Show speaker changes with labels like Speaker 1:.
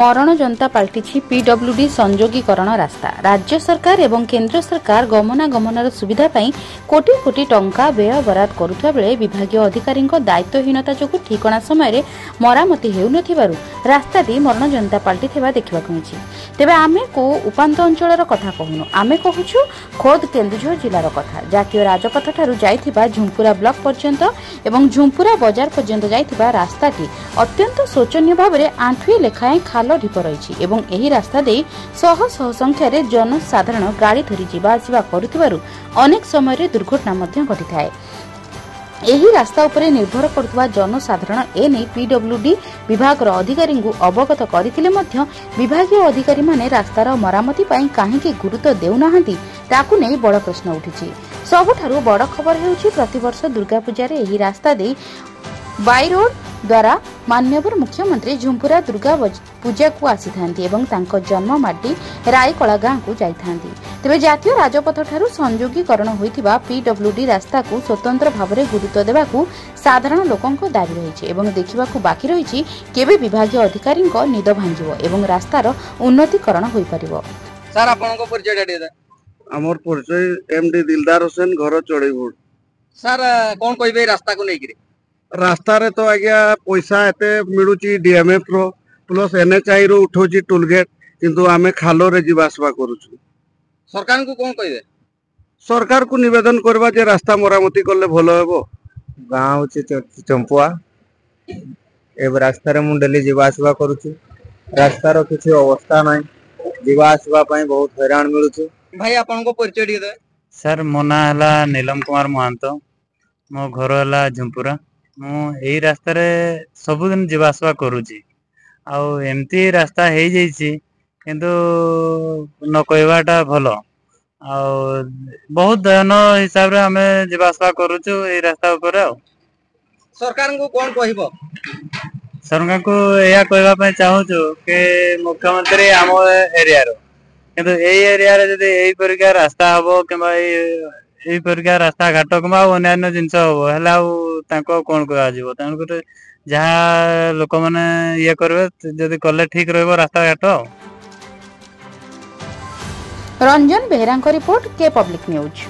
Speaker 1: मरण जनता पलटि पीडब्ल्यूडी संयोगीकरण रास्ता। राज्य सरकार एवं केंद्र सरकार गमनागमन सुविधा पाई कोटी कोटी टंका व्यय बराद करुवा बेले विभागीय अधिकारी दायित्वहीनता जो ठिकणा समय मरामती हेउनथिबारु रास्ताटी मरण जनता पलटि देखा तेबे आमे को उपांत अंचल कथा कहूनु आमे कहूछु खोद केन्दुझर जिलार कथा। जातीय राजपथ ठारू जाइथिबा झुंपुरा ब्लॉक पर्यंत एवं झुंपुरा बाजार पर्यंत जाइथिबा रास्ताटी अत्यंत शोचनीय भाव में आंठुए लेखाएं खाल ढीप रही एवं एही रास्ता दे शह शह संख्यार जनसाधारण गाड़ी धरी जीवा आसिबा करुथिबारु अनेक समय दुर्घटना मध्य घटिथाए। एही रास्ता उपरे निर्भर करथुवा जनसाधारण एने पीडब्ल्यूडी विभाग अधिकारी अवगत करथिले मध्य विभागीय अधिकारी माने रास्तार मरामती पाई काहेकि गुरुत्व देउनाहांती ताकू नै बड़ प्रश्न उठिछि। सबुठारु बड़ खबर हेउछि प्रतिवर्ष दुर्गा पूजा एही रास्ता दे बाई रोड द्वारा माननीय मुख्यमंत्री झुंपुरा दुर्गा पूजा को आसी थांती एवं तांको जन्म माटी रायकला गाँ को जाई थांती। तेबे जातीय राजपथ ठारू संयोगीकरण होइथिबा पीडब्ल्यूडी रास्ता को स्वतंत्र भाव में गुरुत्व देबाकू साधारण लोकंको दाबी रहिछि एवं देखिबाकू बाकी रहिछि केबे विभागीय अधिकारी निद भांजिबो एवं रास्तार उन्नतीकरण होई परिबो।
Speaker 2: सर आपनको परिचय दे
Speaker 3: हमर परिचय एमडी दिलदार हुसैन घर चढ़ईबुड़।
Speaker 2: सर कोन कहबे रास्ता को लेकिरे
Speaker 3: रास्ता रे तो आज्ञा पैसा एते मिलुची डीएमएफ रो प्लस एनएचआई रो उठोची टोलगेट किंतु आमे खालो रे जीवा आसबा करूछु।
Speaker 2: सरकार को कोन कहबे
Speaker 3: सरकार को निवेदन करबा जे रास्ता मरामती करले भलो हेबो।
Speaker 4: गाँव चंपुआ ए रास्ता रे मु डेली जीवा आसबा करूछु। रास्ता रो किछि अवस्था नै जीवा आसबा पई बहुत हैरान मिलुछु।
Speaker 2: भाई आपनको परिचय दे
Speaker 5: सर मो ना हला नीलम कुमार महांत मो घर हला झुंपुरा मु एई रास्ता रे सबुदिन जीवा आसबा करूची आउ एमती रास्ता हे जाइछि किंतु न कहवाटा भलो आउ बहुत दयन हिसाब रे हमें जीवा आसबा करूछु एई रास्ता ऊपर। आ
Speaker 2: सरकार को कोन कहबो
Speaker 5: सरकार को या कहबा पय चाहूछु के मुख्यमंत्री आम एरिया रो किंतु एई एरिया रे जदि एई परिका रास्ता हबो किबा एई परिका रास्ता घाट किबा अन्य जिनस हबो हला तांको कोन कहा जीवो तांको जहाँ लोक माने ये करबे जदि कले ठीक रहबो रास्ता घाट।
Speaker 1: रंजन बेहरा रिपोर्ट के पब्लिक न्यूज।